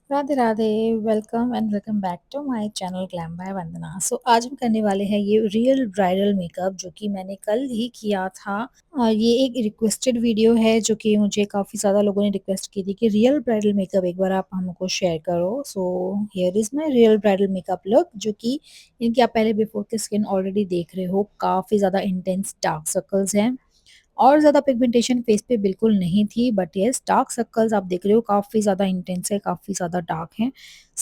Radhe Radhe. Welcome back to my channel glam by Vandana. आज हम करने वाले हैं ये रियल ब्राइडल मेकअप जो कि मैंने कल ही किया था। ये एक रिक्वेस्टेड वीडियो है जो कि मुझे काफ़ी ज़्यादा लोगों ने रिक्वेस्ट की थी कि रियल ब्राइडल मेकअप एक बार आप हमको शेयर करो। So here is my real bridal makeup look जो कि इनकी आप पहले बिफोर की स्किन ऑलरेडी देख रहे हो। काफ़ी ज़्यादा इंटेंस डार्क सर्कल्स हैं और ज़्यादा पिगमेंटेशन फेस पे बिल्कुल नहीं थी, बट येस डार्क सर्कल्स आप देख रहे हो काफ़ी ज़्यादा इंटेंस है, काफ़ी ज़्यादा डार्क हैं।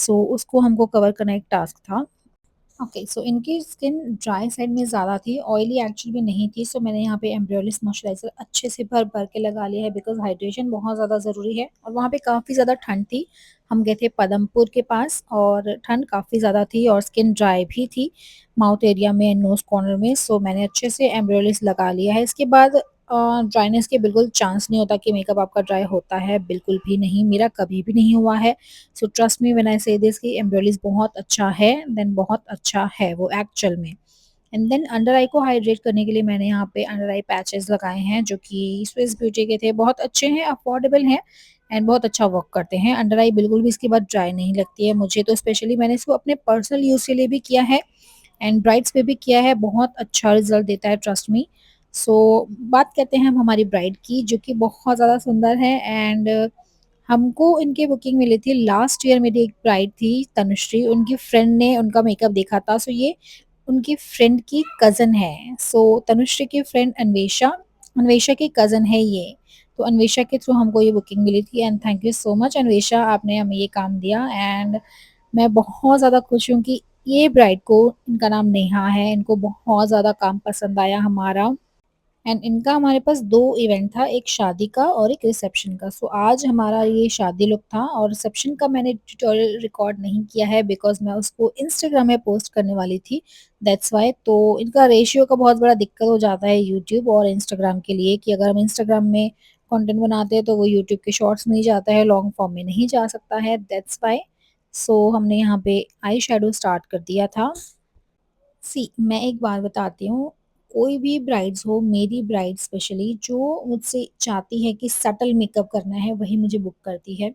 उसको हमको कवर करना एक टास्क था। ओके, सो इनकी स्किन ड्राई साइड में ज़्यादा थी, ऑयली एक्चुअली में नहीं थी। सो मैंने यहाँ पे एम्ब्रियोलिस मॉइस्चराइज़र अच्छे से भर-भर के लगा लिया है बिकॉज़ हाइड्रेशन बहुत ज़्यादा ज़रूरी है और वहाँ पे काफ़ी ज़्यादा ठंड थी। हम गए थे पदमपुर के पास और ठंड काफ़ी ज़्यादा थी और स्किन ड्राई भी थी माउथ एरिया में, नोज़ कॉर्नर में। सो मैंने अच्छे से एम्ब्रियोलिस लगा लिया है। इसके बाद ड्राइनेस के बिल्कुल चांस नहीं होता कि मेकअप आपका ड्राई होता है, बिल्कुल भी नहीं, मेरा कभी भी नहीं हुआ है। So trust me when I से दिस कि एम्ब्रोलिस बहुत अच्छा है, देन बहुत अच्छा है वो एक्चुअल में। एंड देन अंडर आई को हाइड्रेट करने के लिए मैंने यहाँ पे अंडर आई पैचेस लगाए हैं जो कि स्विस ब्यूटी के थे, बहुत अच्छे हैं, अफोर्डेबल हैं एंड बहुत अच्छा वर्क करते हैं। अंडर आई बिल्कुल भी इसके बाद ड्राई नहीं लगती है मुझे, तो स्पेशली मैंने इसको अपने पर्सनल यूज़ के लिए भी किया है एंड ब्राइड्स पे भी किया है, बहुत अच्छा रिजल्ट देता है, ट्रस्ट मी। बात करते हैं हम हमारी ब्राइड की जो कि बहुत ज़्यादा सुंदर है एंड हमको इनकी बुकिंग मिली थी लास्ट ईयर। मेरी एक ब्राइड थी तनुश्री, उनकी फ्रेंड ने उनका मेकअप देखा था। ये उनकी फ्रेंड की कज़न है। तनुश्री की फ्रेंड अन्वेषा, अन्वेषा की कज़न है ये। तो अन्वेषा के थ्रू हमको ये बुकिंग मिली थी and thank you so much Anvesha, आपने हमें ये काम दिया एंड मैं बहुत ज़्यादा खुश हूँ कि ये ब्राइड को, इनका नाम नेहा है, इनको बहुत ज़्यादा काम पसंद आया हमारा एंड इनका हमारे पास 2 इवेंट था, एक शादी का और एक रिसेप्शन का। आज हमारा ये शादी लुक था और रिसेप्शन का मैंने ट्यूटोरियल रिकॉर्ड नहीं किया है बिकॉज़ मैं उसको इंस्टाग्राम में पोस्ट करने वाली थी, दैट्स व्हाई। तो इनका रेशियो का बहुत बड़ा दिक्कत हो जाता है यूट्यूब और इंस्टाग्राम के लिए कि अगर हम इंस्टाग्राम में कंटेंट बनाते हैं तो वो यूट्यूब के शॉर्ट्स में ही जाता है, लॉन्ग फॉर्म में नहीं जा सकता है, दैट्स व्हाई। हमने यहाँ पे आई शैडो स्टार्ट कर दिया था। मैं एक बात बताती हूँ, कोई भी ब्राइड्स हो, मेरी ब्राइड स्पेशली जो मुझसे चाहती है कि सटल मेकअप करना है, वही मुझे बुक करती है।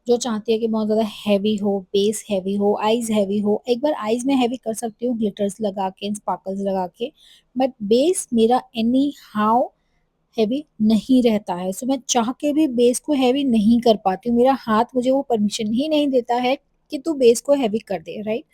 जो चाहती है कि बहुत ज़्यादा हेवी हो, बेस हेवी हो, आईज़ हेवी हो, एक बार आईज़ में हेवी कर सकती हूँ ग्लिटर्स लगा के, स्पार्कल्स लगा के, बट बेस मेरा एनी हाउ हेवी नहीं रहता है। मैं चाह के भी बेस को हेवी नहीं कर पाती हूँ, मेरा हाथ मुझे वो परमिशन ही नहीं देता है कि तू बेस को हेवी कर दे, राइट?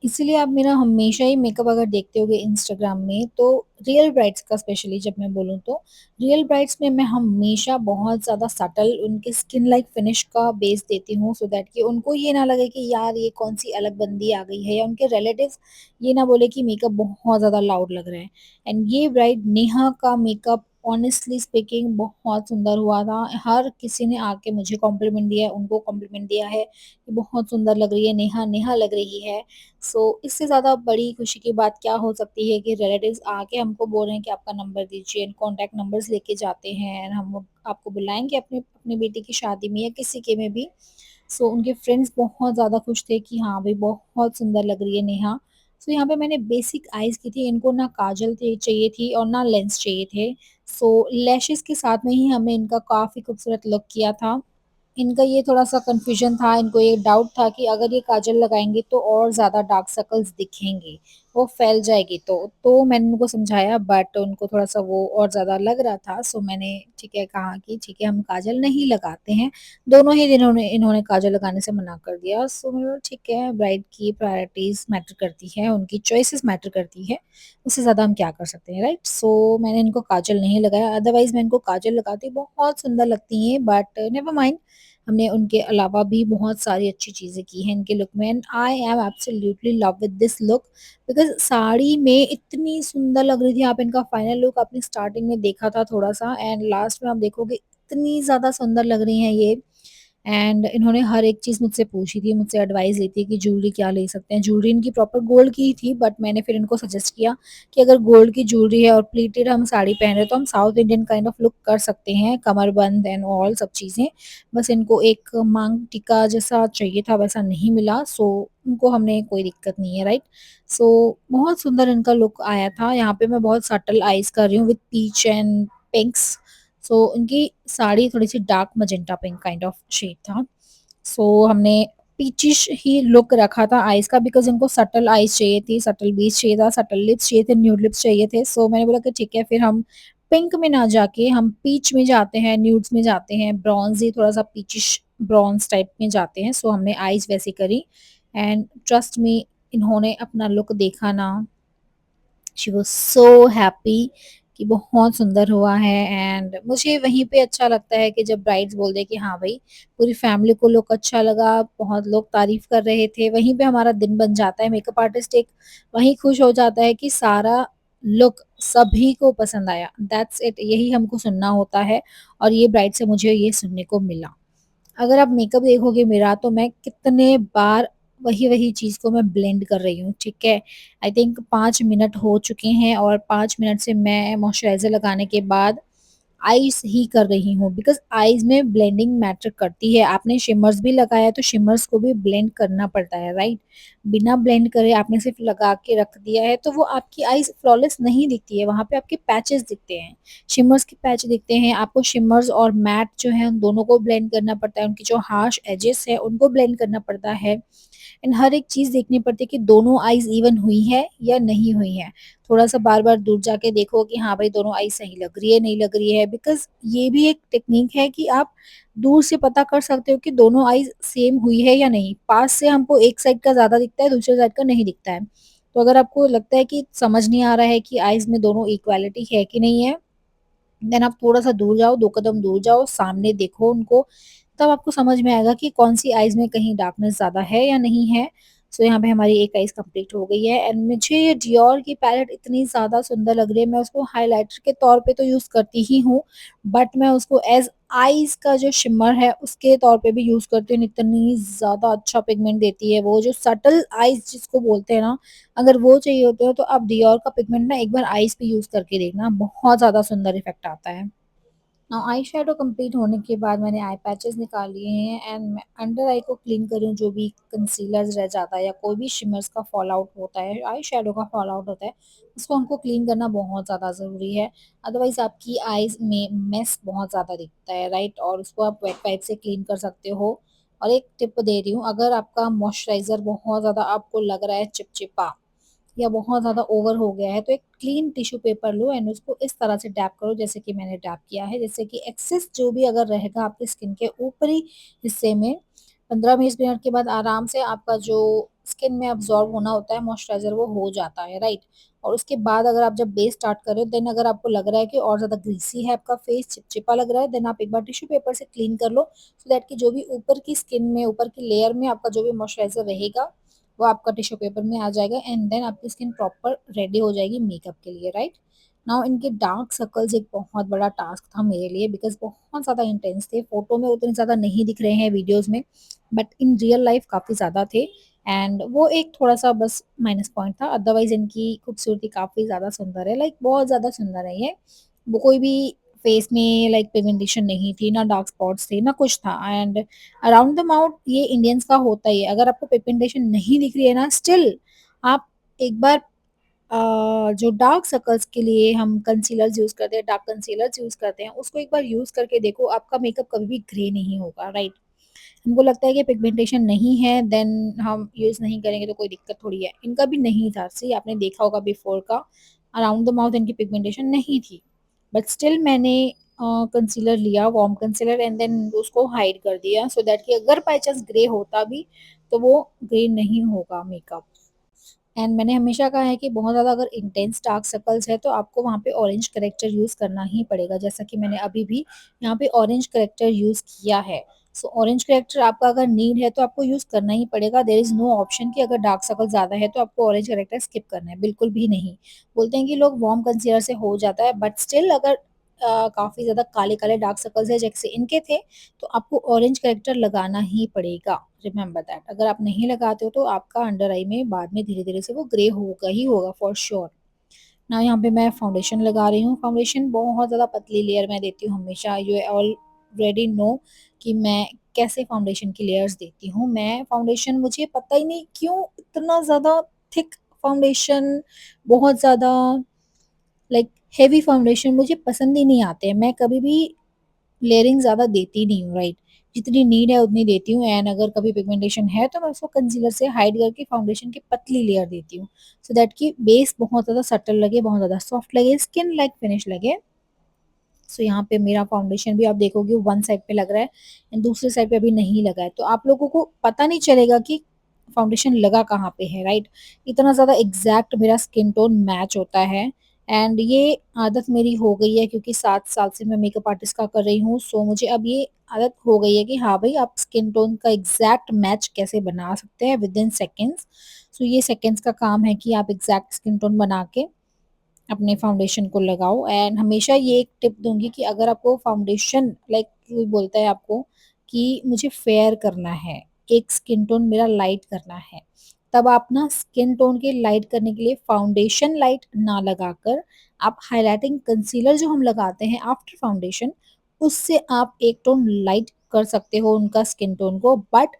इसीलिए आप मेरा हमेशा ही मेकअप अगर देखते होगे इंस्टाग्राम में तो रियल ब्राइड्स का स्पेशली जब मैं बोलूँ तो रियल ब्राइड्स में मैं हमेशा बहुत ज़्यादा सटल उनके स्किन लाइक फिनिश का बेस देती हूँ सो दैट कि उनको ये ना लगे कि यार ये कौन सी अलग बंदी आ गई है, या उनके रिलेटिव्स ये ना बोले कि मेकअप बहुत ज़्यादा लाउड लग रहा है। एंड ये ब्राइड नेहा का मेकअप ऑनेस्टली स्पीकिंग बहुत सुंदर हुआ था। हर किसी ने आके मुझे कॉम्प्लीमेंट दिया है, उनको कॉम्प्लीमेंट दिया है कि बहुत सुंदर लग रही है नेहा, नेहा लग रही है। इससे ज़्यादा बड़ी खुशी की बात क्या हो सकती है कि रिलेटिव्स आके हमको बोल रहे हैं कि आपका नंबर दीजिए, कॉन्टैक्ट नंबर्स लेके जाते हैं एंड हम आपको बुलाएँगे अपनी अपनी बेटी की शादी में या किसी के में भी। उनके फ्रेंड्स बहुत ज़्यादा खुश थे कि हाँ भाई बहुत सुंदर लग रही है नेहा। यहाँ पे मैंने बेसिक आईज़ की थी, इनको ना काजल चाहिए थी और ना लेंस चाहिए थे। लैशेज़ के साथ में ही हमने इनका काफ़ी खूबसूरत लुक किया था। इनका ये थोड़ा-सा कन्फ्यूज़न था, इनको ये डाउट था कि अगर ये काजल लगाएँगे तो और ज़्यादा डार्क सर्कल्स दिखेंगे, वो फैल जाएगी तो। मैंने उनको समझाया बट उनको थोड़ा-सा वो और ज़्यादा लग रहा था, मैंने ठीक है कहा कि ठीक है हम काजल नहीं लगाते हैं। दोनों ही दिनों ने इन्होंने काजल लगाने से मना कर दिया। मैंने बोला ठीक है, ब्राइड की प्रायोरिटीज़ मैटर करती हैं, उनकी चॉइसेस मैटर करती है, उससे ज़्यादा हम क्या कर सकते हैं, राइट? मैंने इनको काजल नहीं लगाया, अदरवाइज़ मैं इनको काजल लगाती, बहुत सुंदर लगती हैं, बट नेवर माइंड। हमने उनके अलावा भी बहुत सारी अच्छी चीज़ें की हैं इनके लुक में and I am absolutely love with this look because sari में इतनी सुंदर लग रही थी। आप इनका फाइनल लुक आपने स्टार्टिंग में देखा था थोड़ा-सा एंड लास्ट में आप देखोगे इतनी ज़्यादा सुंदर लग रही हैं ये। एंड इन्होंने हर एक चीज़ मुझसे पूछी थी, मुझसे एडवाइस ली थी कि ज्वेलरी क्या ले सकते हैं। ज्वेलरी इनकी प्रॉपर गोल्ड की ही थी बट मैंने फिर इनको सजेस्ट किया कि अगर गोल्ड की ज्वेलरी है और प्लीटेड हम साड़ी पहन रहे हैं तो हम south Indian kind of look कर सकते हैं, कमरबंद एंड ऑल सब चीज़ें। बस इनको एक मांग टीका जैसा चाहिए था, वैसा नहीं मिला। उनको हमने कोई दिक्कत नहीं है, राइट? बहुत सुंदर इनका लुक आया था। यहाँ पे मैं बहुत सटल आइज़ कर रही हूँ विथ पीच एंड पिंक्स। उनकी साड़ी थोड़ी-सी dark magenta pink kind of shade था। हमने पीचिश ही लुक रखा था आईज़ का, बिकॉज़ उनको सटल आईज़ चाहिए थी, सटल बीच चाहिए था, सटल लिप्स चाहिए थे, न्यूड लिप्स चाहिए थे। सो मैंने बोला कि ठीक है, फिर हम पिंक में ना जाके हम पीच में जाते हैं, न्यूड्स में जाते हैं, ब्रॉन्ज़ी थोड़ा-सा पीचिश ब्रॉन्ज़ टाइप में जाते हैं। सो हमने आईज़ वैसी करी एंड ट्रस्ट मी, इन्होंने अपना लुक देखा ना, शी वाज़ सो हैप्पी कि बहुत सुंदर हुआ है। एंड मुझे वहीं पे अच्छा लगता है कि जब ब्राइड्स बोल दें कि हाँ भाई, पूरी फैमिली को लुक अच्छा लगा, बहुत लोग तारीफ़ कर रहे थे, वहीं पे हमारा दिन बन जाता है। मेकअप आर्टिस्ट एक वहीं खुश हो जाता है कि सारा लुक सभी को पसंद आया। दैट्स इट, यही हमको सुनना होता है और ये ब्राइड से मुझे ये सुनने को मिला। अगर आप मेकअप देखोगे मेरा, तो मैं कितने बार वही-वही चीज़ को मैं ब्लेंड कर रही हूँ, ठीक है? आई थिंक 5 मिनट हो चुके हैं और 5 मिनट से मैं मॉइस्चराइज़र लगाने के बाद आईज़ ही कर रही हूँ, बिकॉज़ आईज़ में ब्लेंडिंग मैटर करती है। आपने शिमर्स भी लगाया है तो शिमर्स को भी ब्लेंड करना पड़ता है, राइट? बिना ब्लेंड करे आपने सिर्फ़ लगा के रख दिया है तो वो आपकी आईज़ फ्लॉलेस नहीं दिखती है, वहाँ पे आपके पैचेज़ दिखते हैं। शिमर्स के पैच दिखते हैं, आपको शिमर्स और मैट जो है उन दोनों को ब्लेंड करना पड़ता है, उनकी जो हार्श एजेस है उनको ब्लेंड करना पड़ता है। एंड हर एक चीज़ देखनी पड़ती है कि दोनों आईज़ इवन हुई है या नहीं हुई है। थोड़ा-सा बार-बार दूर जाके देखो कि हाँ भाई, दोनों आईज़ सही लग रही है, नहीं लग रही है, बिकॉज़ ये भी एक टेक्नीक है कि आप दूर से पता कर सकते हो कि दोनों आईज़ सेम हुई है या नहीं। पास से हमको एक साइड का ज़्यादा दिखता है, दूसरे साइड का नहीं दिखता है। तो अगर आपको लगता है कि समझ नहीं आ रहा है कि आईज़ में दोनों इक्वालिटी है कि नहीं है, देन आप थोड़ा-सा दूर जाओ, 2 कदम दूर जाओ, सामने देखो उनको, तब आपको समझ में आएगा कि कौन-सी आइज़ में कहीं डार्कनेस ज़्यादा है या नहीं है। सो यहाँ पे हमारी एक आइज़ कंप्लीट हो गई है एंड मुझे ये डियोर की पैलेट इतनी ज़्यादा सुंदर लग रही है, मैं उसको हाइलाइटर के तौर पे तो यूज़ करती ही हूँ, बट मैं उसको एज़ आइज़ का जो शिमर है, उसके तौर पे भी यूज़ करती हूँ। इतनी ज़्यादा अच्छा पिगमेंट देती है वो, जो सटल आइज़ जिसको बोलते हैं ना, अगर वो चाहिए होते हो तो आप डियोर का पिगमेंट ना एक बार आईज़ पे यूज़ करके देखना, बहुत ज़्यादा सुंदर इफ़ेक्ट आता है। आई शेडो कंप्लीट होने के बाद मैंने आई पैचेज़ निकाल लिए हैं एंड मैं अंडर आई को क्लीन कर रही हूँ, जो भी कंसीलर्स रह जाता है या कोई भी शिमर्स का फॉल आउट होता है, आई शेडो का फॉल आउट होता है, उसको हमको क्लीन करना बहुत ज़्यादा ज़रूरी है। अदरवाइज़ आपकी आईज़ में मेस बहुत ज़्यादा दिखता है, राइट? और उसको आप वेट वाइप से क्लीन कर सकते हो। और एक टिप दे रही हूँ, अगर आपका मॉइस्चराइज़र बहुत ज़्यादा आपको लग रहा है चिपचिपा या बहुत ज़्यादा ओवर हो गया है, तो एक clean tissue paper low and उसको इस तरह से डैप करो जैसे कि मैंने डैप किया है, जिससे कि एक्सेस जो भी अगर रहेगा आपकी स्किन के ऊपरी हिस्से में, 15-20 मिनट के बाद आराम से आपका जो स्किन में अब्ज़ॉर्ब होना होता है मॉइस्चराइज़र, वो हो जाता है, राइट? और उसके बाद अगर आप जब बेस स्टार्ट कर रहे हो, देन अगर आपको लग रहा है कि और ज़्यादा ग्रीसी है आपका फेस, चिपचिपा लग रहा है, देन आप एक बार टिश्यू पेपर से क्लीन कर लो, सो दैट कि जो भी ऊपर की स्किन में, ऊपर की लेयर में आपका जो भी मॉइस्चराइज़र रहेगा, वो आपका टिश्यू पेपर में आ जाएगा एंड देन आपकी स्किन प्रॉपर रेडी हो जाएगी मेकअप के लिए, राइट? नाउ इनके डार्क सर्कल्स एक बहुत बड़ा टास्क था मेरे लिए, बिकॉज़ बहुत ज़्यादा इंटेंस थे। फ़ोटो में उतने ज़्यादा नहीं दिख रहे हैं वीडियोज़ में, बट इन रियल लाइफ़ काफ़ी ज़्यादा थे एंड वो एक थोड़ा-सा बस माइनस पॉइंट था। अदरवाइज़ इनकी खूबसूरती काफ़ी ज़्यादा सुंदर है, लाइक बहुत ज़्यादा सुंदर है ये। वो कोई भी फेस में लाइक पिगमेंटेशन नहीं थी, ना डार्क स्पॉट्स थे, ना कुछ था। एंड अराउंड द माउथ ये इंडियंस का होता ही है। अगर आपको पिगमेंटेशन नहीं दिख रही है ना, स्टिल आप एक बार जो डार्क सर्कल्स के लिए हम कंसीलर्स यूज़ करते हैं, डार्क कंसीलर्स यूज़ करते हैं, उसको एक बार यूज़ करके देखो, आपका मेकअप कभी भी ग्रे नहीं होगा, राइट? हमको लगता है कि पिगमेंटेशन नहीं है, देन हम यूज़ नहीं करेंगे तो कोई दिक्कत थोड़ी है। इनका भी नहीं था, सी आपने देखा होगा बिफ़ोर का, अराउंड द माउथ इनकी पिगमेंटेशन नहीं थी। बट स्टिल मैंने कंसीलर लिया, वार्म कंसीलर, एंड देन उसको हाइड कर दिया सो दैट कि अगर बाय चांस ग्रे होता भी, तो वो ग्रे नहीं होगा मेकअप। एंड मैंने हमेशा कहा है कि बहुत ज़्यादा अगर इंटेंस डार्क सर्कल्स है तो आपको वहाँ पे ऑरेंज करेक्टर यूज़ करना ही पड़ेगा, जैसा कि मैंने अभी भी यहाँ पे ऑरेंज करेक्टर यूज़ किया है। सो ऑरेंज करेक्टर आपका अगर नीड है तो आपको यूज़ करना ही पड़ेगा, देयर इज़ नो ऑप्शन कि अगर डार्क सर्कल ज़्यादा है तो आपको ऑरेंज करेक्टर स्किप करना है, बिल्कुल भी नहीं। बोलते हैं कि लोग वार्म कंसीलर से हो जाता है, बट स्टिल अगर काफ़ी ज़्यादा काले-काले डार्क सर्कल्स है जैसे इनके थे, तो आपको ऑरेंज करेक्टर लगाना ही पड़ेगा। रिमेंबर दैट, अगर आप नहीं लगाते हो तो आपका अंडर आई में बाद में धीरे-धीरे से वो ग्रे होगा ही होगा फॉर श्योर। ना यहाँ पे मैं फाउंडेशन लगा रही हूँ, फाउंडेशन बहुत ज़्यादा पतली लेयर मैं देती हूँ हमेशा, यू ऑलरेडी नो कि मैं कैसे फाउंडेशन की लेयर्स देती हूँ। मैं फाउंडेशन, मुझे पता ही नहीं क्यों इतना ज़्यादा थिक फाउंडेशन, बहुत ज़्यादा लाइक हेवी फाउंडेशन मुझे पसंद ही नहीं आते हैं। मैं कभी भी लेयरिंग ज़्यादा देती नहीं हूँ, राइट? जितनी नीड है उतनी देती हूँ, एंड अगर कभी पिगमेंटेशन है तो मैं उसको कंसीलर से हाइड करके फाउंडेशन की पतली लेयर देती हूँ, सो दैट कि बेस बहुत ज़्यादा सटल लगे, बहुत ज़्यादा सॉफ्ट लगे, स्किन लाइक फिनिश लगे। सो यहाँ पे मेरा फाउंडेशन भी आप देखोगे वन साइड पे लग रहा है एंड दूसरे साइड पे अभी नहीं लगा है, तो आप लोगों को पता नहीं चलेगा कि फाउंडेशन लगा कहाँ पे है, राइट? इतना ज़्यादा एग्जैक्ट मेरा स्किन टोन मैच होता है। एंड ये आदत मेरी हो गई है क्योंकि 7 साल से मैं मेकअप आर्टिस्ट का कर रही हूँ, सो मुझे अब ये आदत हो गई है कि हाँ भाई, आप स्किन टोन का एग्जैक्ट मैच कैसे बना सकते हैं विद इन सेकेंड्स। सो ये सेकेंड्स का काम है कि आप एग्जैक्ट स्किन टोन बना के अपने फाउंडेशन को लगाओ। एंड हमेशा ये एक टिप दूँगी कि अगर आपको फाउंडेशन लाइक कोई बोलता है आपको कि मुझे फेयर करना है, एक स्किन टोन मेरा लाइट करना है, तब आप ना स्किन टोन के लाइट करने के लिए फाउंडेशन लाइट ना लगाकर आप हाइलाइटिंग कंसीलर जो हम लगाते हैं आफ्टर फाउंडेशन, उससे आप एक टोन लाइट कर सकते हो उनका स्किन टोन को। बट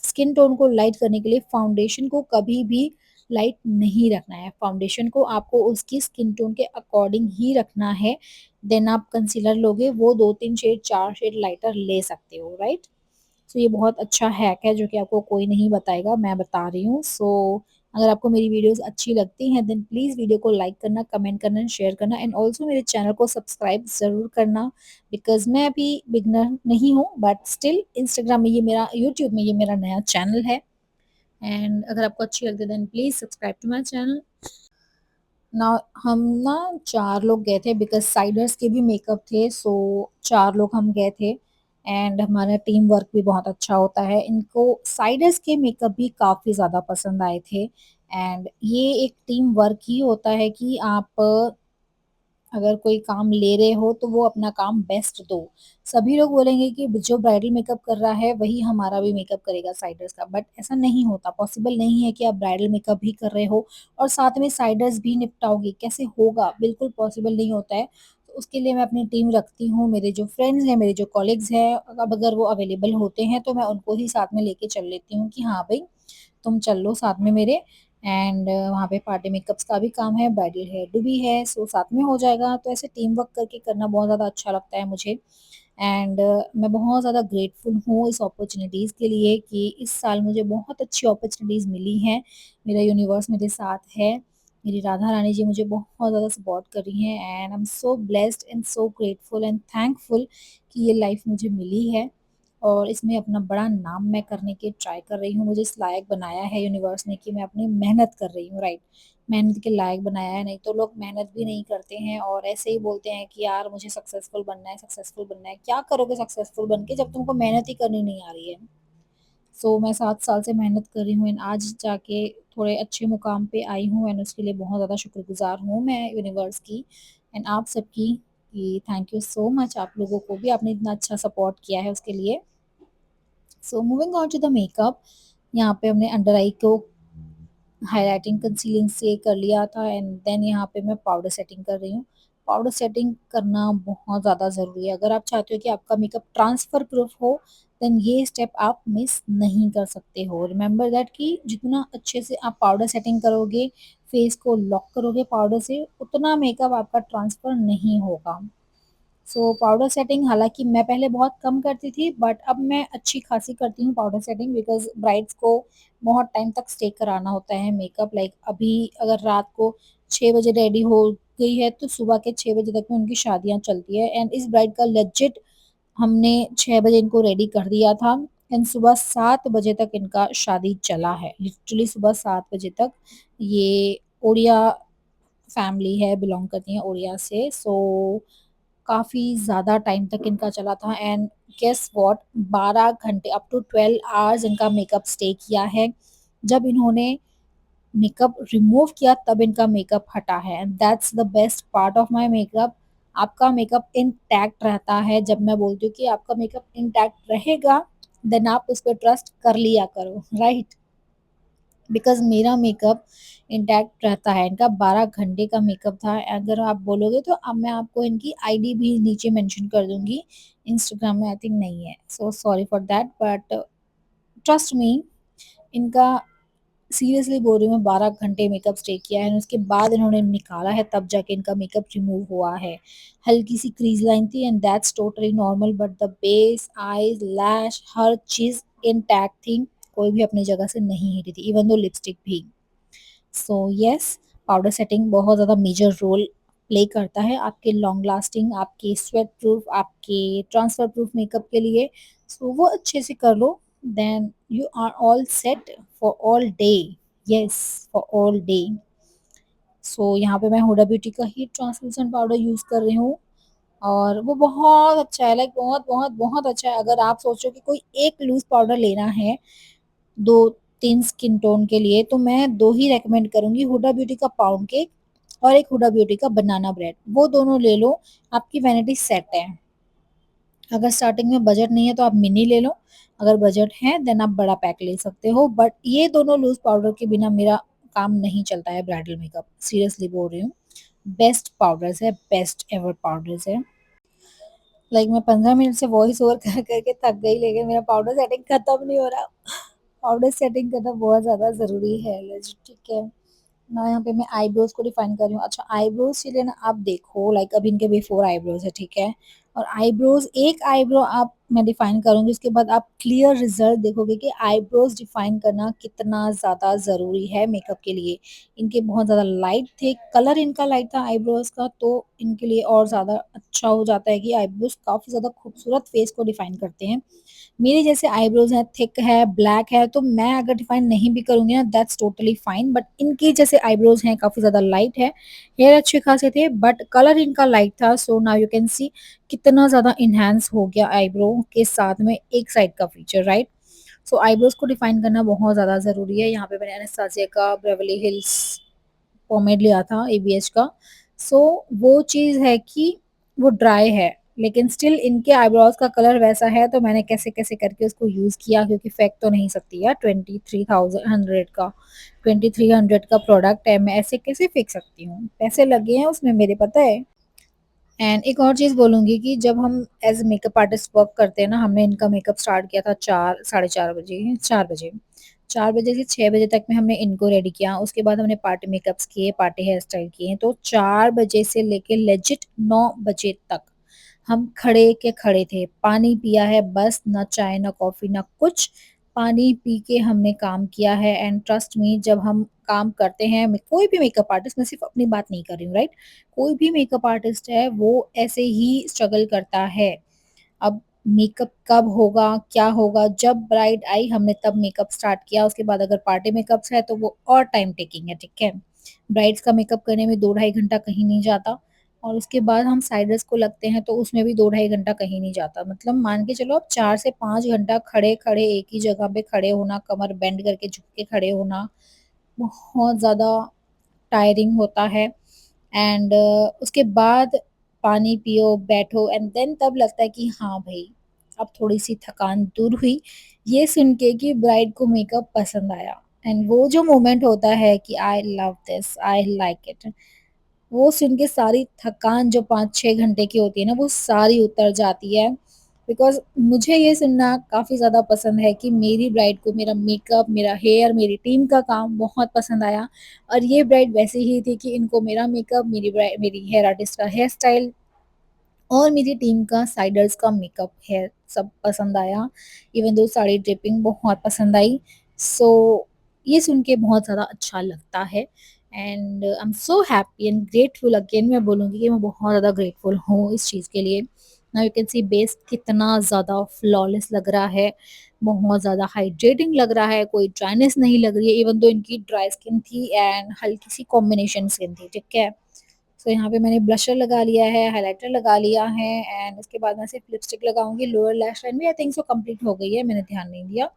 स्किन टोन को लाइट करने के लिए फाउंडेशन को कभी भी लाइट नहीं रखना है, फाउंडेशन को आपको उसकी स्किन टोन के अकॉर्डिंग ही रखना है। देन आप कंसीलर लोगे, वो 2-3 शेड 4 शेड लाइटर ले सकते हो, राइट? सो ये बहुत अच्छा हैक है जो कि आपको कोई नहीं बताएगा, मैं बता रही हूँ। सो अगर आपको मेरी वीडियोज़ अच्छी लगती हैं देन प्लीज़ वीडियो को लाइक करना, कमेंट करना एंड शेयर करना, एंड ऑल्सो मेरे चैनल को सब्सक्राइब ज़रूर करना, बिकॉज़ मैं अभी बिगिनर नहीं हूँ, बट स्टिल इंस्टाग्राम में ये मेरा, यूट्यूब में ये मेरा नया चैनल है। एंड अगर आपको अच्छी लगती है then please subscribe to my channel. ना हम ना 4 लोग गए थे बिकॉज़ साइडर्स के भी मेकअप थे, सो 4 लोग हम गए थे एंड हमारा टीम वर्क भी बहुत अच्छा होता है। इनको साइडर्स के मेकअप भी काफ़ी ज़्यादा पसंद आए थे। एंड ये एक टीम वर्क ही होता है कि आप अगर कोई काम ले रहे हो तो वो अपना काम बेस्ट दो। सभी लोग बोलेंगे कि जो ब्राइडल मेकअप कर रहा है वही हमारा भी मेकअप करेगा साइडर्स का, बट ऐसा नहीं होता, पॉसिबल नहीं है कि आप ब्राइडल मेकअप भी कर रहे हो और साथ में साइडर्स भी निपटाओगे, कैसे होगा? बिल्कुल पॉसिबल नहीं होता है। तो उसके लिए मैं अपनी टीम रखती हूँ, मेरे जो फ्रेंड्स हैं, मेरे जो कॉलीग्स हैं, अब अगर वो अवेलेबल होते हैं तो मैं उनको ही साथ में लेके चल लेती हूँ कि हाँ भई, तुम चल लो साथ में मेरे। एंड वहाँ पे पार्टी मेकअप्स का भी काम है, ब्राइडल हेयर डू भी है, सो साथ में हो जाएगा। तो ऐसे टीम वर्क करके करना बहुत ज़्यादा अच्छा लगता है मुझे। एंड मैं बहुत ज़्यादा ग्रेटफुल हूँ इस अपॉर्च्युनिटीज़ के लिए कि इस साल मुझे बहुत अच्छी अपॉर्च्युनिटीज़ मिली हैं। मेरा यूनिवर्स मेरे साथ है, मेरी राधा रानी जी मुझे बहुत ज़्यादा सपोर्ट कर रही हैं, and I am so blessed and so grateful and thankful कि ये लाइफ मुझे मिली है और इसमें अपना बड़ा नाम मैं करने की ट्राई कर रही हूँ। मुझे इस लायक बनाया है यूनिवर्स ने कि मैं अपनी मेहनत कर रही हूँ, राइट? मेहनत के लायक बनाया है, नहीं तो लोग मेहनत भी नहीं करते हैं और ऐसे ही बोलते हैं कि यार मुझे सक्सेसफुल बनना है, सक्सेसफुल बनना है। क्या करोगे सक्सेसफुल बन के जब तुमको मेहनत ही करनी नहीं आ रही है? सो मैं 7 साल से मेहनत कर रही हूँ एंड आज जाके थोड़े अच्छे मुकाम पे आई हूँ, एंड उसके लिए बहुत ज़्यादा शुक्रगुज़ार हूँ मैं यूनिवर्स की एंड आप सबकी कि थैंक यू सो मच। आप लोगों को भी आपने इतना अच्छा सपोर्ट किया है उसके लिए। So moving on to the makeup, यहाँ पे हमने अंडर आई को हाइलाइटिंग कंसीलिंग से कर लिया था एंड देन यहाँ पे मैं पाउडर सेटिंग कर रही हूँ। पाउडर सेटिंग करना बहुत ज़्यादा ज़रूरी है। अगर आप चाहते हो कि आपका मेकअप ट्रांसफ़र प्रूफ हो, देन ये स्टेप आप मिस नहीं कर सकते हो। रिमेंबर दैट कि जितना अच्छे से आप पाउडर सेटिंग करोगे, फेस को लॉक करोगे पाउडर से, उतना मेकअप आपका ट्रांसफ़र नहीं होगा। सो पाउडर सेटिंग हालाँकि मैं पहले बहुत कम करती थी, बट अब मैं अच्छी खासी करती हूँ पाउडर सेटिंग, बिकॉज़ ब्राइड्स को बहुत टाइम तक स्टे कराना होता है मेकअप। लाइक अभी अगर रात को 6 बजे रेडी हो गई है तो सुबह के 6 बजे तक में उनकी शादियाँ चलती है, एंड इस ब्राइड का लेजिट हमने 6 बजे इनको रेडी कर दिया था एंड सुबह 7 बजे तक इनका शादी चला है। लिटरली सुबह 7 बजे तक। ये ओडिया फैमिली है, बिलॉन्ग करती हैं ओडिया से। सो काफ़ी ज़्यादा टाइम तक इनका चला था एंड गेस व्हाट, 12 घंटे अप टू 12 आवर्स इनका मेकअप स्टे किया है। जब इन्होंने मेकअप रिमूव किया तब इनका मेकअप हटा है, and that's the best part of my makeup. आपका मेकअप इंटैक्ट रहता है। जब मैं बोलती हूँ कि आपका मेकअप इंटैक्ट रहेगा, देन आप उस पे ट्रस्ट कर लिया करो, राइट? बिकॉज़ मेरा मेकअप इंटैक्ट रहता है। इनका 12 घंटे का मेकअप था। अगर आप बोलोगे तो अब मैं आपको इनकी आईडी भी नीचे मेंशन कर दूँगी। इंस्टाग्राम में आई थिंक नहीं है। So sorry for that, but trust me, इनका सीरियसली बोल रही हूँ, मैं 12 घंटे मेकअप स्टे किया है, और उसके बाद इन्होंने निकाला है तब जाके इनका मेकअप रिमूव हुआ है। हल्की सी क्रीज लाइन थी and that's totally normal, but the base, eyes, lash, हर चीज इंटैक्ट थी, कोई भी अपनी जगह से नहीं हिली थी, इवन दो लिपस्टिक भी। सो यस, पाउडर सेटिंग बहुत ज़्यादा मेजर रोल प्ले करता है आपके लॉन्ग लास्टिंग, आपके स्वेट प्रूफ, आपके ट्रांसफर प्रूफ मेकअप के लिए। सो वो अच्छे से कर लो, then you are all set for all day. Yes, for all day. So यहाँ पे मैं हुडा ब्यूटी का ही ट्रांसलूसेंट पाउडर यूज़ कर रही हूँ, और वो बहुत अच्छा है, लाइक बहुत बहुत बहुत अच्छा है। अगर आप सोचो कि कोई एक लूज पाउडर लेना है 2-3 स्किन टोन के लिए, तो मैं 2 ही रेकमेंड करूँगी, हुडा ब्यूटी का पाउंड केक और एक हुडा ब्यूटी का बनाना ब्रेड। वो दोनों ले लो, आपकी वैनिटी सेट है। अगर स्टार्टिंग में बजट नहीं है तो आप मिनी ले लो, अगर बजट है देन आप बड़ा पैक ले सकते हो, बट ये दोनों लूज़ पाउडर के बिना मेरा काम नहीं चलता है ब्राइडल मेकअप, सीरियसली बोल रही हूँ। बेस्ट पाउडर्स है, बेस्ट एवर पाउडर्स है। लाइक मैं 15 मिनट से वॉइस ओवर कर करके थक गई, लेकिन मेरा पाउडर सेटिंग खत्म नहीं हो रहा। पाउडर सेटिंग करना बहुत ज़्यादा ज़रूरी है, लेजिट, ठीक है ना। यहाँ पे मैं आईब्रोज को डिफाइन कर रही हूँ। अच्छा, आईब्रोज के लिए ना आप देखो, लाइक अभी इनके बिफोर आईब्रोज है, ठीक है, और आईब्रोज एक आईब्रो आप मैं डिफाइन करूंगी, उसके बाद आप क्लियर रिजल्ट देखोगे कि आईब्रोज डिफाइन करना कितना ज़्यादा ज़रूरी है मेकअप के लिए। इनके बहुत ज़्यादा लाइट थे, कलर इनका लाइट था आईब्रोज का, तो इनके लिए और ज़्यादा अच्छा हो जाता है कि आईब्रोज काफ़ी ज़्यादा खूबसूरत फेस को डिफाइन करते हैं। मेरे जैसे आईब्रोज हैं, थिक है, ब्लैक है, तो मैं अगर डिफाइन नहीं भी करूंगी ना, दैट्स टोटली फाइन, बट इनके जैसे आईब्रोज हैं, काफी ज्यादा लाइट है, हेयर अच्छे खासे थे, बट कलर इनका लाइट था। So now you can see कितना ज्यादा इनहेंस हो गया आईब्रो के साथ में एक साइड का फीचर, राइट। सो आईब्रोज को डिफाइन करना बहुत ज्यादा जरूरी है। यहाँ पे मैंने एनास्टासिया का बेवर्ली हिल्स पोमेड लिया था, एबीएच का। सो वो चीज़ है कि वो ड्राई है, लेकिन स्टिल इनके आईब्रोज का कलर वैसा है, तो मैंने कैसे कैसे करके उसको यूज़ किया, क्योंकि फेंक तो नहीं सकती यार, 23,100 का 2300 का प्रोडक्ट है, मैं ऐसे कैसे फेंक सकती हूँ, पैसे लगे हैं उसमें मेरे, पता है। एंड एक और चीज़ बोलूँगी कि जब हम एज मेकअप आर्टिस्ट वर्क करते हैं ना, हमने इनका मेकअप स्टार्ट किया था 4 साढ़े 4 बजे, 4 बजे, 4 बजे से 6 बजे तक में हमने इनको रेडी किया। उसके बाद हमने पार्टी मेकअप्स किए, पार्टी हेयर स्टाइल किए, तो 4 बजे से लेके लेजिट 9 बजे तक हम खड़े के खड़े थे, पानी पिया है बस, ना चाय ना कॉफ़ी ना कुछ, पानी पी के हमने काम किया है। एंड ट्रस्ट मी, जब हम काम करते हैं, कोई भी मेकअप आर्टिस्ट, मैं सिर्फ अपनी बात नहीं कर रही हूँ, राइट, कोई भी मेकअप आर्टिस्ट है वो ऐसे ही स्ट्रगल करता है। अब मेकअप कब होगा, क्या होगा, जब ब्राइड आई हमने तब मेकअप स्टार्ट किया, उसके बाद अगर पार्टी मेकअप्स है तो वो और टाइम टेकिंग है, ठीक है। ब्राइड्स का मेकअप करने में 2 ढाई घंटा कहीं नहीं जाता, और उसके बाद हम साइडर्स को लगते हैं तो उसमें भी 2 ढाई घंटा कहीं नहीं जाता, मतलब मान के चलो आप 4 से 5 घंटा खड़े खड़े एक ही जगह पे खड़े होना, कमर बेंड करके झुक के खड़े होना, बहुत ज़्यादा टायरिंग होता है। एंड उसके बाद पानी पियो, बैठो, एंड देन तब लगता है कि हाँ भाई, अब थोड़ी सी थकान दूर हुई, ये सुन के कि ब्राइड को मेकअप पसंद आया। एंड वो जो मोमेंट होता है कि आई love this, I like it, वो सुन के सारी थकान जो 5-6 घंटे की होती है ना, वो सारी उतर जाती है। बिकॉज मुझे ये सुनना काफ़ी ज़्यादा पसंद है कि मेरी ब्राइड को मेरा मेकअप, मेरा हेयर, मेरी टीम का काम बहुत पसंद आया, और ये ब्राइड वैसी ही थी कि इनको मेरा मेकअप, मेरी हेयर आर्टिस्ट का हेयर स्टाइल और मेरी टीम का साइडर्स का मेकअप है, सब पसंद आया। इवन दो साड़ी ड्रिपिंग बहुत पसंद आई। सो ये सुन के बहुत ज़्यादा अच्छा लगता है, and I am so happy and grateful, again मैं बोलूँगी कि मैं बहुत ज़्यादा ग्रेटफुल हूँ इस चीज़ के लिए। Now you can see base कितना ज़्यादा फ्लॉलेस लग रहा है, बहुत ज़्यादा हाइड्रेटिंग लग रहा है, कोई ड्राइनेस नहीं लग रही है, इवन दो इनकी ड्राई स्किन थी एंड हल्की सी कॉम्बिनेशन स्किन थी, ठीक है। सो यहाँ पे मैंने ब्लशर लगा लिया है, हाइलाइटर लगा लिया है, एंड उसके बाद मैं सिर्फ लिपस्टिक लगाऊंगी। लोअर लैश लाइन भी आई थिंक सो कंप्लीट हो गई है, मैंने ध्यान नहीं दिया।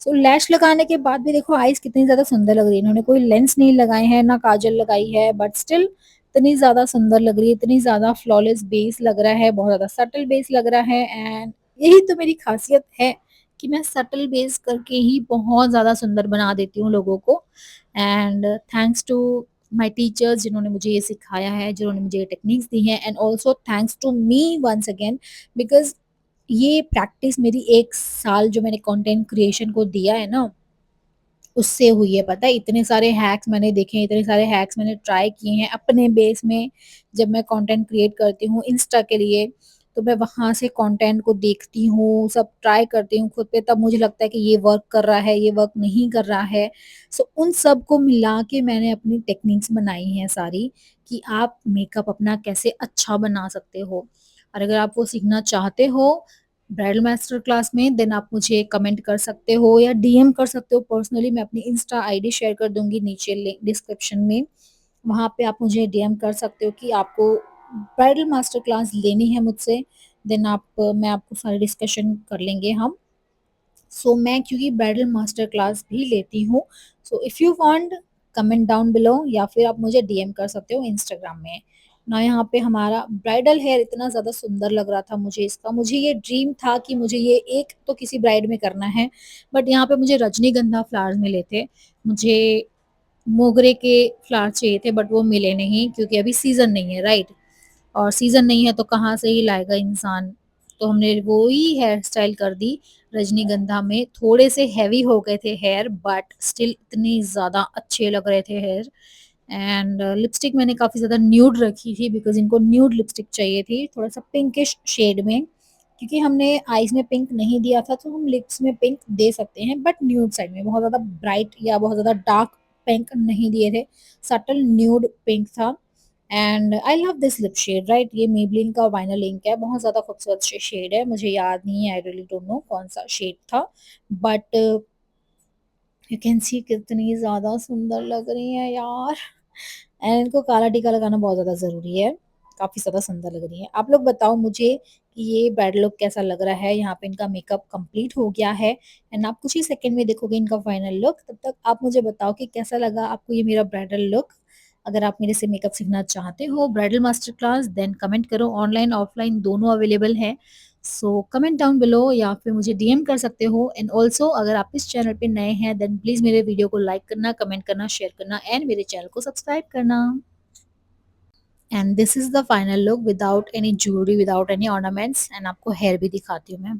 सो लैश लगाने के बाद भी देखो आईज कितनी ज़्यादा सुंदर लग रही है, इन्होंने कोई लेंस नहीं लगाए हैं, ना काजल लगाई है, बट स्टिल इतनी ज़्यादा सुंदर लग रही है, इतनी ज़्यादा फ्लॉलेस बेस लग रहा है, बहुत ज़्यादा सटल बेस लग रहा है। एंड यही तो मेरी खासियत है कि मैं सटल बेस करके ही बहुत ज़्यादा सुंदर बना देती हूँ लोगों को। And thanks to my teachers, जिन्होंने मुझे ये सिखाया है, जिन्होंने मुझे ये टेक्निक्स दी हैं, and also thanks to me once again, because ये प्रैक्टिस मेरी 1 साल जो मैंने कंटेंट क्रिएशन को दिया है ना, उससे हुई है पता है। इतने सारे हैक्स मैंने देखे हैं, इतने सारे हैक्स मैंने ट्राई किए हैं अपने बेस में। जब मैं कंटेंट क्रिएट करती हूँ इंस्टा के लिए, तो मैं वहाँ से कंटेंट को देखती हूँ, सब ट्राई करती हूँ खुद पे, तब मुझे लगता है कि ये वर्क कर रहा है, ये वर्क नहीं कर रहा है। सो उन सब को मिला के मैंने अपनी टेक्निक्स बनाई हैं सारी, कि आप मेकअप अपना कैसे अच्छा बना सकते हो। और अगर आप वो सीखना चाहते हो ब्राइडल मास्टर क्लास में, देन आप मुझे कमेंट कर सकते हो या डीएम कर सकते हो पर्सनली। मैं अपनी इंस्टा आईडी शेयर कर दूंगी नीचे लिंक डिस्क्रिप्शन में। वहाँ पे आप मुझे डीएम कर सकते हो कि आपको ब्राइडल मास्टर क्लास लेनी है मुझसे। देन आप मैं आपको सारी डिस्कशन कर लेंगे हम। सो मैं क्योंकि ब्राइडल मास्टर क्लास भी लेती हूँ, so if you want, comment down below या फिर आप मुझे डीएम कर सकते हो इंस्टाग्राम में ना। यहाँ पे हमारा ब्राइडल हेयर इतना ज़्यादा सुंदर लग रहा था मुझे इसका। मुझे ये ड्रीम था कि मुझे ये एक तो किसी ब्राइड में करना है, बट यहाँ पे मुझे रजनीगंधा फ्लावर्स मिले थे। मुझे मोगरे के फ्लावर्स चाहिए थे, बट वो मिले नहीं क्योंकि अभी सीज़न नहीं है, राइट? और सीज़न नहीं है तो कहाँ से ही लाएगा इंसान। तो हमने वो ही हेयर स्टाइल कर दी रजनीगंधा में। थोड़े से हेवी हो गए थे हेयर, बट स्टिल इतनी ज़्यादा अच्छे लग रहे थे हेयर। एंड लिपस्टिक मैंने काफ़ी ज़्यादा न्यूड रखी थी, बिकॉज़ इनको न्यूड लिपस्टिक चाहिए थी, थोड़ा-सा पिंकिश शेड में। क्योंकि हमने आईज़ में पिंक नहीं दिया था, तो हम लिप्स में पिंक दे सकते हैं, बट न्यूड साइड में। बहुत ज़्यादा ब्राइट या बहुत ज़्यादा डार्क पिंक नहीं दिए थे, सटल न्यूड पिंक था। And I love this lip shade, right? ये मेबलिन का वाइनल इंक है, बहुत ज़्यादा खूबसूरत शेड है। मुझे याद नहीं है, आई रियली डोंट नो कौन-सा शेड था, बट यू कैन सी कितनी ज़्यादा सुंदर लग रही हैं यार। एंड इनको काला टीका लगाना बहुत ज़्यादा ज़रूरी है, काफ़ी ज़्यादा सुंदर लग रही हैं। आप लोग बताओ मुझे कि ये ब्राइडल लुक कैसा लग रहा है? यहाँ पे इनका मेकअप कंप्लीट हो गया है एंड आप कुछ ही सेकंड में देखोगे इनका फाइनल लुक। तब तक आप मुझे बताओ कि कैसा लगा आपको ये मेरा ब्राइडल लुक? अगर आप मेरे से मेकअप सीखना चाहते हो bridal master class, then comment करो। ऑनलाइन, ऑफलाइन दोनों अवेलेबल हैं। सो कमेंट डाउन बिलो या फिर मुझे डीएम कर सकते हो। एंड ऑल्सो अगर आप इस चैनल पे नए हैं, देन प्लीज़ मेरे वीडियो को लाइक करना, कमेंट करना, शेयर करना एंड मेरे चैनल को सब्सक्राइब करना। And this is the final look without any jewellery, without any ornaments. And आपको हेयर भी दिखाती हूँ मैं।